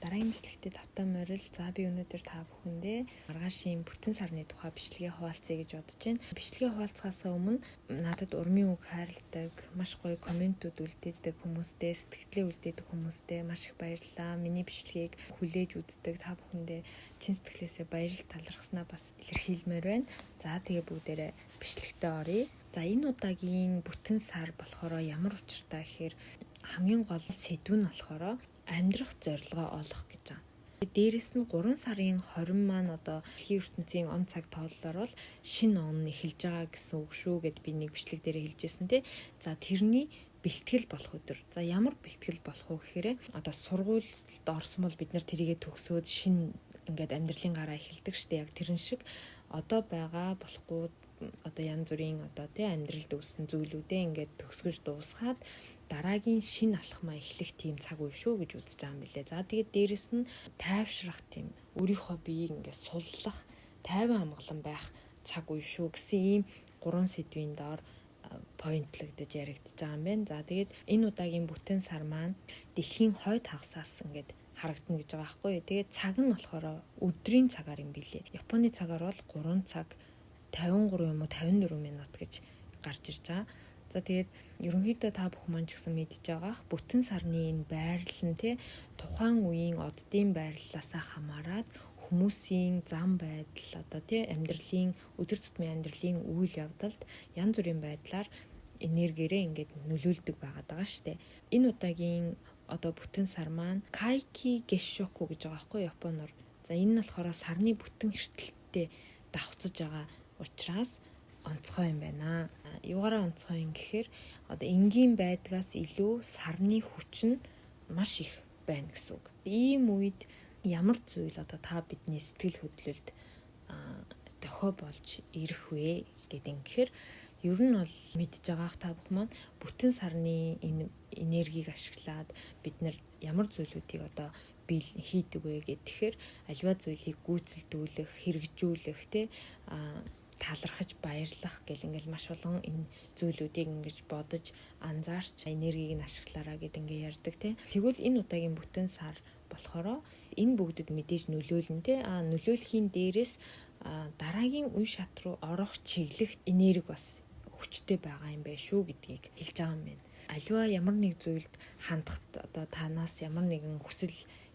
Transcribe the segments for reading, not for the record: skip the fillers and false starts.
Дараагийн бичлэгтээ тавтай морил. За би өнөөдөр та бүхэндээ маргаашийн бүтэн сарны тухай бичлэгээ хуваалцъя гэж бодож байна. Бичлэгээ хуваалцахаас өмнө надад урмын үг хайрладаг, маш гоё комментүүд үлдээдэг хүмүүстээ, сэтгэлээ үлдээдэг хүмүүстээ маш их баярлалаа. Миний бичлэгийг хүлээж үздэг та бүхэндээ чин сэтгэлээсээ баярлал талархснаа бас илэрхийлмээр байна. За тэгээ бүгдээрээ бичлэгтээ оръё. За энэ удаагийн бүтэн сар болохоор ямар учиртай гэхээр хамгийн гол сэдв нь болохоор амьдрах зорилгоо олох гэж байна. Дээрээс нь 3 сарын 20 маань одоо дэлхийн ертөнцийн он цаг тооллоор бол шинэ он эхэлж байгаа гэсэн үг шүү гэд би нэг бичлэг дээр хэлжсэн тий. За тэрний бэлтгэл болох өдөр. За ямар бэлтгэл болох вэ гэхээр одоо сургуульд орсон бол бид нар тэрийгэ төгсөөд шинэ ингээд амьдралын гараа эхэлдэг шүү дээ. Яг тэрэн шиг одоо байгаа болохгүй одоо янз бүрийн одоо тий амьдралд үүссэн зүйлүүдээ ингээд төгсгөж дуусгаад дараагийн шинэ алхмаа эхлэх тийм цаг үе шүү гэж үзэж байгаа юм билээ. За тэгээд дээрэс нь тайвшрах тийм өөрийнхөө биеийг ингээд суллах, тайван амгалан байх цаг үе шүү гэсэн ийм 3 сэдвийн доор поинтлогдож яригдж байгаа юм байна. За тэгээд энэ удаагийн бүтэн сар маань дэлхийн хойд хагасаас ингээд харагдана гэж байгаа байхгүй юу. Тэгээд цаг нь болохоор өдрийн цагаар юм билээ. Японы цагаар бол 3 цаг 53 юм уу 54 минут гэж гарч ирж байгаа. За тэгээд ерөнхийдөө та бүхэн маань ч гэсэн мэдж байгаах бүтэн сарны энэ байрлал нь тий тухайн үеийн оддын байрлалаасаа хамаарат хүмүүсийн зам байдал одоо тий амьдралын өдөр тутмын амьдралын үйл явдалд янз бүрийн байдлаар энергиэрээ ингээд нөлөөлдөг байгаа штэ. Энэ удаагийн одоо бүтэн сар маань Кайки Гешоку гэж байгаа байхгүй японоор. За энэ нь болохоор сарны бүтэн эртэлттэй давхцаж байгаа учраас онцгой юм байна. Юугаараа онцгой юм гэхээр одоо энгийн байдгаас илүү сарны хүч нь маш их байна гэсэн үг. Ийм үед ямар зүйл одоо та бидний сэтгэл хөдлөлд дохой болж ирэх вэ гэдэг юм гэхээр ер нь бол мэдж байгаах та бүхэн маань бүтэн сарны энэ энергийг ашиглаад бид нар ямар зүйлүүдийг одоо хийдэг вэ гэхээр аливаа зүйлийг гүйцэлдүүлэх, хэрэгжүүлэх тий талархаж баярлах гэл ингээл маш олон энэ зүйлүүдийг ингэж бодож анзаарч энергийг нь ашиглаараа гэд ингээ ярьдаг тий. Тэгвэл энэ удаагийн бүтэн сар болохоро энэ бүгдэд мэдээж нөлөөлнө тий. Нөлөөлөхийн дээрээс дараагийн үе шат руу орох чиглэх энерги бас хүчтэй байгаа юм байна шүү гэдгийг хэлж байгаа юм байна. Аливаа ямар нэг зүйлд хандахад одоо танаас ямар нэгэн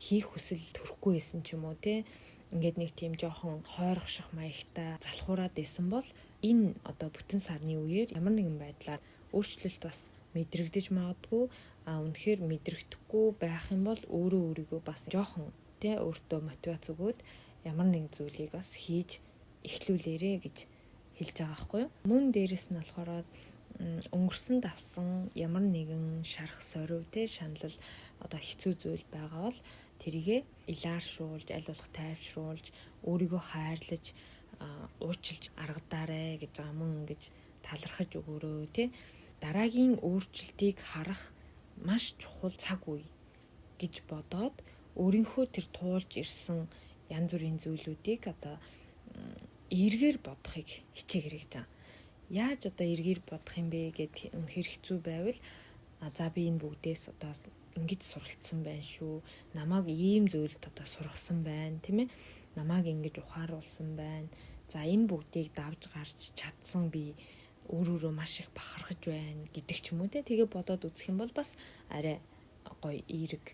хийх хүсэл төрөхгүй байсан ч юм уу тий. Ингээд нэг тийм жоохон хойрогших маягтай залхуураад исэн бол энэ одоо бүтэн сарны үеэр ямар нэгэн байдлаар өөрчлөлт бас мэдрэгдэж магадгүй үнэхээр мэдрэгдэхгүй байх юм бол өөрийгөө бас жоохон тий өөртөө мотивац өгөөд ямар нэгэн зүйлийг бас хийж эхлүүлээрэ гэж хэлж байгаа байхгүй юу. Мөн дээрэс нь болохоор өнгөрсөн давсан ямар нэгэн шарах сорив тий шаналл одоо хэцүү зүйл байгаа бол тэрийгэ илааршуулж, аль болох тайвшруулж, өөрийгөө хайрлаж, уучлж аргадаарэ гэж байгаа мөн ингэж талархаж өгөөрөө тий. Дараагийн өөрчлөлтийг харах маш чухал цаг үе гэж бодоод өөрийнхөө тэр туулж ирсэн янз бүрийн зүйлүүдийг одоо эргээр бодохыг хичээгэрэй гэж байгаа. Яаж одоо эргээр бодох юм бэ гэд үнэхэр хэцүү байвал за би энэ бүгдээс одоо ингэж суралцсан байна шүү. Намайг ийм зүйлд одоо сургасан байна, тийм ээ. Намайг ингэж ухааруулсан байна. За энэ бүгдийг давж гарч чадсан би өөрөөрөө маш их бахархаж байна гэдэг ч юм уу те. Тэгээ бодоод үзэх юм бол бас арай гоё эерэг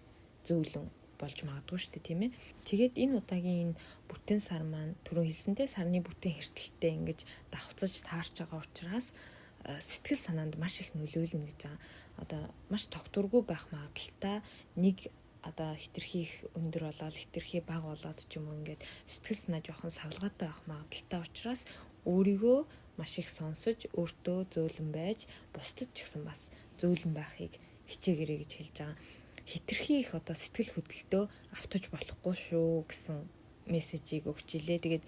зөөлөн болж магадгүй шүү дээ, тийм ээ. Тэгээд энэ удаагийн энэ бүтэн сар маань түрүү хэлсэнтэй сарны бүтэн эртэлттэй ингэж давхцаж таарч байгаа учраас сэтгэл санаанд маш их нөлөөлнө гэж байгаа. Одоо маш тогтворгүй байх магадaltaй нэг одоо хитрхи их өндөр болоод хитрхи бага болоод ч юм уу ингээд сэтгэл санаа жоохон савлгаатай байх магадaltaй учраас өөрийгөө маш их сонсож өөртөө зөөлөн байж бусдад ч гэсэн бас зөөлөн байхыг хичээгээрэй гэж хэлж байгаа. Хитрхи их одоо сэтгэл хөдлөлтөө автаж болохгүй шүү гэсэн мессежийг өгч илээ. Тэгээд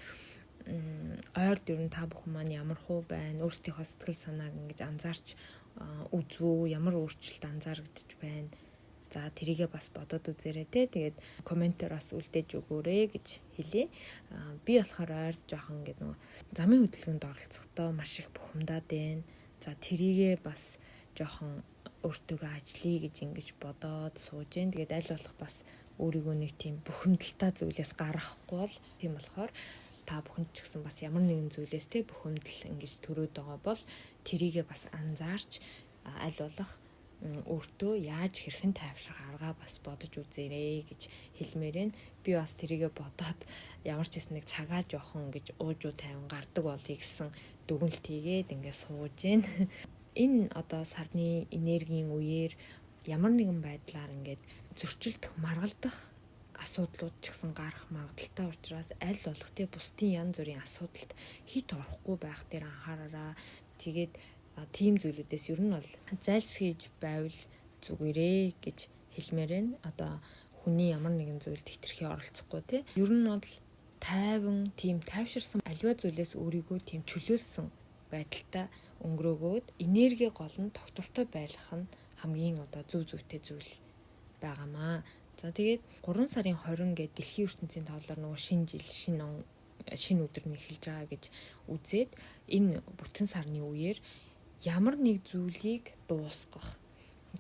ойрд ер нь та бүхэн маань ямар хуу байна, өөрсдийнхөө сэтгэл санааг ингэж анзаарч үзвүү, ямар өөрчлөлт анзаарэгдэж байна. За тэрийгээ бас бодоод үзээрэй те. Тэгээд комментээр бас үлдээж өгөөрэй гэж хэлье. Би болохоор ойр жоохон ингэ нөгөө замын хөдөлгөөнд оролцохдоо маш их бухимдаад байна. За тэрийгээ бас жоохон өөртөөгөө ажиллая гэж ингэж бодоод сууж гэн. Тэгээд аль болох бас өөрийгөө нэг тийм бухимдалтай зүйлээс гаргахгүй бол тийм болохоор та бүхэнд ч гэсэн бас ямар нэгэн зүйлээс те бухимдал ингэж төрөөд байгаа бол тэрийгээ бас анзаарч аль болох өөртөө яаж хэрхэн тайвшрах аргаа бас бодож үзээрэй гэж хэлмээр байна. Би бас тэрийгээ бодоод ямар ч гэсэн нэг цагаа жоохон гэж уужуу тайван гардаг болъё гэсэн дүгнэлт хийгээд ингээд сууж байна. Энэ одоо сарны энергийн үеэр ямар нэгэн байдлаар ингээд зөрчилдөх, маргалдах асуудлууд ч гэсэн гарах магадaltaй учраас аль болох те бусдын янз бүрийн асуудалд хит орохгүй байх дээр анхаараараа. Тэгээд тийм зүйлүүдээс ер нь бол зайлсхийж байвал зүгээрээ гэж хэлмээр байна. Одоо хүний ямар нэгэн зүйлд хэтэрхий оролцохгүй те. Ер нь бол тайван, тийм тайвширсан аливаа зүйлээс өөрийгөө тийм чөлөөлсөн байдалтай өнгөрөөгөөд энерги гол нь тогтвортой байх нь хамгийн одоо зүйтэй зүйл байгаамаа. За тэгээд 3 сарын 20 гээд дэлхийн ертөнцийн тоолоор нөгөө шинэ жил, шинэ өдөр нь эхэлж байгаа гэж үзээд энэ бүтэн сарны үеэр ямар нэг зүйлийг дуусгах,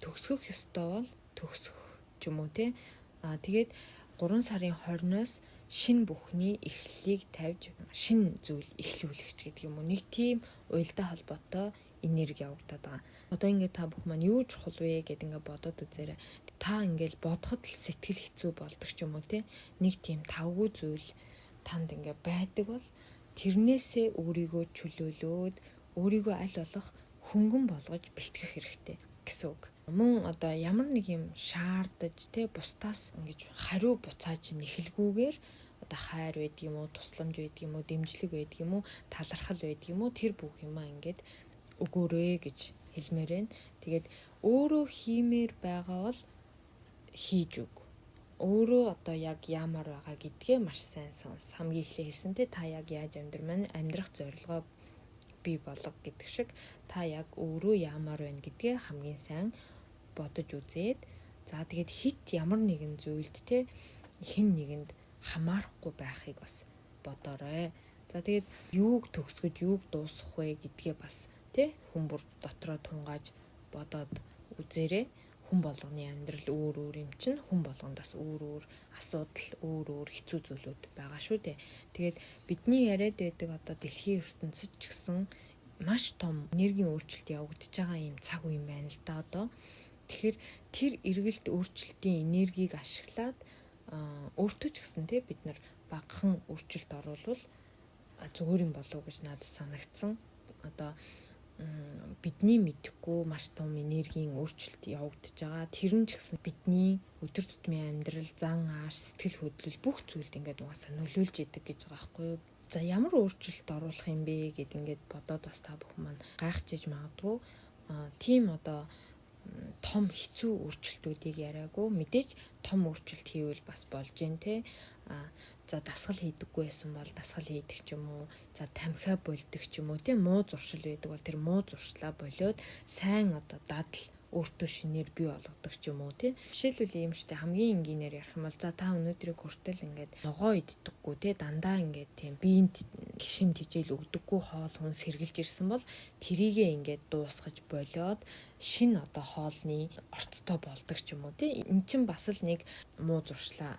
төгсгөх ёстой бол төгсөх ч юм уу те. Тэгээд 3 сарын 20-ноос шинэ бүхний эхлэлийг тавьж шинэ зүйл эхлүүлэгч гэдэг юм уу. Нэг тийм уялдаа холбоотой энерги явагдаад байгаа. Одоо ингээд та бүх маань юу чухал вэ гэдээ ингээд бодоод үзээрэй. Та ингээд бодоход л сэтгэл хэцүү болдог ч юм уу те. Нэг тийм тавгүй зүйл танд ингээд байдаг бол тэрнээсээ өөрийгөө чөлөөлөөд өөрийгөө аль болох хөнгөн болгож бэлтгэх хэрэгтэй гэсэн үг. Мөн одоо ямар нэг юм шаардаж те бусдаас ингэж хариу буцааж нэхэлгүйгээр одоо хайр байдаг юм уу, тусламж байдаг юм уу, дэмжлэг байдаг юм уу, талархал байдаг юм уу, тэр бүх юмаа ингээд өгөөрэй гэж хэлмээр байна. Тэгээд өөрөө хиймээр байгаа бол хийж өг. Өөрөө одоо яг яамаар байгаа гэдгээ маш сайн сонс. Хамгийн эхлээ хэлсэн те та яг яаж амьдрах зорилгоо бий болго гэдэг шиг та яг өөрөө яамаар байна гэдгээ хамгийн сайн бодож үзээд за тэгээд хит ямар нэгэн зүйлд те хэн нэгэнд хамаарахгүй байхыг бас бодоорой. За тэгээд юуг төгсгөж юуг дуусгах вэ гэдгээ бас те хүн бүр дотроо тунгааж бодоод үзээрэй. Хүн болгоны амьдрал өөр юм чинь хүн болгонд бас өөр асуудал, өөр хэцүү зүйлүүд байгаа шүү дээ. Тэгээд бидний яриад байдаг одоо дэлхийн ертөнцид ч гэсэн маш том энергийн өөрчлөлт явагдаж байгаа юм цаг үе юм байна л да одоо. Тэгэхээр тэр эргэлт өөрчлөлтийн энергийг ашиглаад өөртөө ч гэсэн те бид нар багахан өөрчлөлт оруулвал зүгээр юм болов уу гэж надад санагдсан. Одоо бидний мэдэхгүй маш том энергийн өөрчлөлт явагдаж байгаа. Тэр нь ч гэсэн бидний өдөр тутмын амьдрал, зан ааш, сэтгэл хөдлөл бүх зүйлд ингээд угаасаа нөлөөлж идэг гэж байгаа байхгүй юу? За ямар өөрчлөлт оруулах юм бэ гэд ингээд бодоод бас та бүхэн маань гайхчихж магадгүй. Тийм одоо том хэцүү өөрчлөлтүүдийг яриаггүй. Мэдээж том өөрчлөлт хийвэл бас болж гэн те. За дасгал хийдэггүй байсан бол дасгал хийдэг ч юм уу. За тамхиа болдог ч юм уу тийм муу зуршил байдаг бол тэр муу зуршлаа болоод сайн одоо дадал өөртөө шинээр бий болгодог ч юм уу тийм. Жишээлбэл юм штэ хамгийн энгийнээр ярих юм бол за та өнөөдрийг хүртэл ингээд ногоо иддэггүй тийм дандаа ингээд тийм биенд шимт хижээл өгдөггүй хоол хүнс хэрглэж ирсэн бол тэрийгээ ингээд дуусгаж болоод шин одоо хоолны орцтой болдог ч юм уу тийм. Эн чинь бас л нэг муу зуршлаа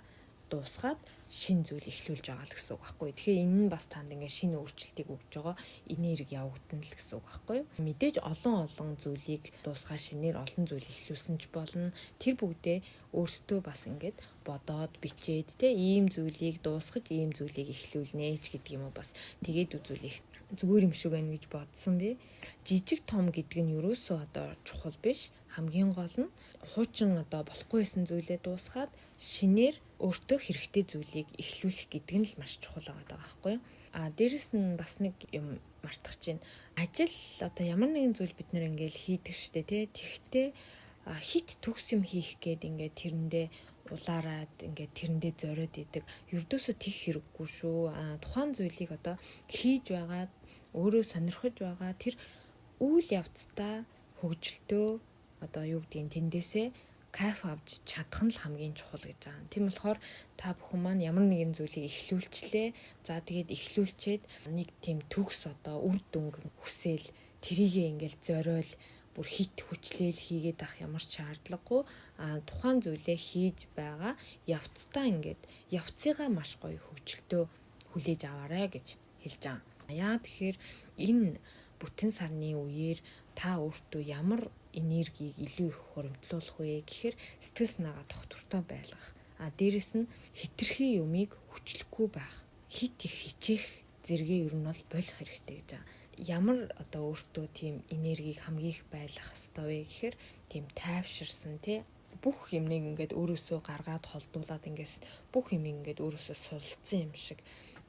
дуусгаад шин зүйл эхлүүлж байгаа л гэсэн үг байхгүй. Тэгэхээр энэ нь бас танд ингээд шинэ өөрчлөлтийг өгж байгаа энерги явагдана л гэсэн үг байхгүй. Мэдээж олон зүйлийг дуусгаа шинээр олон зүйл эхлүүлсэн ч болно. Тэр бүгдээ өөрсдөө бас ингээд бодоод бичээд те ийм зүйлийг дуусгаж ийм зүйлийг эхлүүлнэ ч гэдэг юм уу бас тэгээд үзүүлэх зүгээр юм шиг байна гэж бодсон би. Жижиг том гэдэг нь юусоо одоо чухал биш. Хамгийн гол нь хуучин одоо болохгүй байсан зүйлээ дуусгаад шинээр өөртөө хэрэгтэй зүйлийг эхлүүлэх гэдэг нь л маш чухал байгаа байхгүй юу? Дээрэс нь бас нэг юм мартах чинь ажил одоо ямар нэгэн зүйл бид нэр ингээл хийдэг штэ тий. Тэгтээ хит төгс юм хийх гээд ингээд тэрэндээ улаарад ингээд тэрэндээ зориод идэг. Ердөөсөө тех хэрэггүй шүү. Тухайн зүйлийг одоо хийж байгаа өөрөө сонирхож байгаа тэр үйл явцдаа хөгжилтөө одоо юу гэдгийг тэндээсээ кайф авч чадах нь л хамгийн чухал гэж байгаа. Тийм болохоор та бүхэн маань ямар нэгэн зүйлийг эхлүүлчлээ. За тэгээд эхлүүлчихэд нэг тийм төгс одоо үр дүнгийн хүсэл тэрийгээ ингээл зориул бүр хит хүчлээл хийгээд авах ямар ч шаардлагагүй тухайн зүйлээ хийж байгаа явцдаа ингээд явцыгаа маш гоё хөгжилтөө хүлээж аваарай гэж хэлж байгаа. Яа тэгэхээр энэ бүтэн сарны үеэр та өөртөө ямар энергийг илүү их хөрөмтлүүлэх вэ гэхээр сэтгэл санаагаа тогтвортой байлгах. Дээрэс нь хитрхи юмыг хүчлэхгүй байх. Хит их хичээх зэрэгээ ер нь бол болох хэрэгтэй гэж байгаа. Ямар одоо өөртөө тийм энергийг хамгийн их байлгах ёстой вэ гэхээр тийм тайвширсан бүх юмыг ингээд өөрөөсөө гаргаад холдуулаад ингээс бүх юм ингээд өөрөөсөө сулцсан юм шиг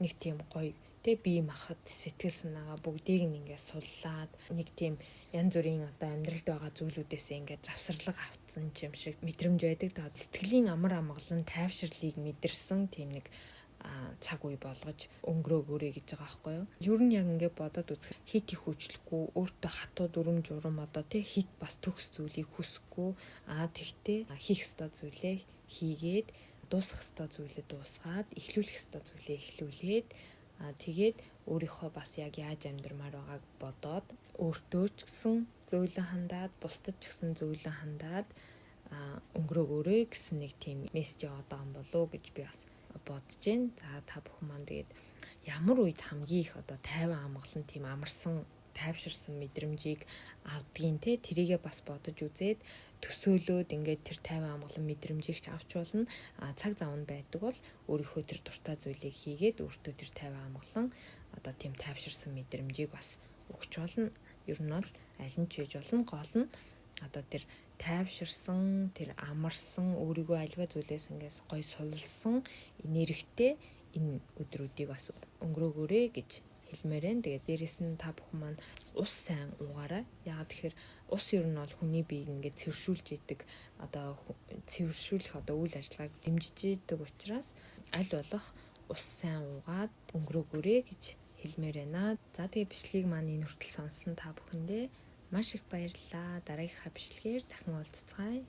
нэг тийм гоё бие махбод сэтгэл санаагаа бүгдийг нь ингээд суллаад нэг тийм янз бүрийн одоо амьдралд байгаа зүйлүүдээсээ ингээд завсарлага автсан юм шиг мэдрэмж байдаг. Сэтгэлийн амар амгалан тайвширлыг мэдэрсэн тийм нэг цаг үе болгож өнгөрөөгөөрэй гэж байгаа байхгүй юу. Ер нь яг ингээд бодоод үзэх хит их хүчлэхгүй өөртөө хатуу дүрм журам одоо хит бас төгс зүйлийг хүсэхгүй тэгтээ хийх ёстой зүйлээ хийгээд дуусгах ёстой зүйлээ дуусгаад эхлүүлэх ёстой зүйлээ эхлүүлээд тэгээд өөрийнхөө бас яг яаж амьдрмаар байгааг бодоод өөртөө ч гэсэн зөөлөн хандаад бусдад ч гэсэн зөөлөн хандаад өнгөрөөгөөрэй гэсэн нэг тийм мессеж яваад байгаа юм болов уу гэж би бас бодож байна. Та бүхэн маань тэгээд ямар үед хамгийн их одоо тайван амгалан тийм амарсан тайвширсан мэдрэмжийг авдгийн тэрийгээ бас бодож үзээд төсөөлөөд ингээд тэр тайван амгалан мэдрэмжийг ч авч болно. Цаг зав нь байдаг бол өөрийнхөө тэр дуртай зүйлийг хийгээд өөртөө тэр тайван амгалан одоо тийм тайвширсан мэдрэмжийг бас өгч болно. Ер нь бол аль нь ч хийж болно. Гол нь одоо тэр тайвширсан, тэр амарсан, өөрийгөө альва зүйлээс ингээс гоё сулсан энергитэй энэ өдрүүдийг бас өнгөрөөгөөрэй гэж хэлмээр байна. Тэгээд дээрэс нь та бүхэн маань ус сайн уугаарай. Яагаад тэгэхээр ус ер нь бол хүний биеийг ингээд цэвэршүүлж идэг одоо цэвэршүүлэх одоо үйл ажиллагааг дэмжиж идэг учраас аль болох ус сайн уугаад өнгөрөөгөөрэй гэж хэлмээр байна. За тэгээд бичлэгийг маань энэ хүртэл сонссон та бүхэндээ маш их баярлалаа. Дараагийнхаа бичлэгээр дахин уулзцгаая.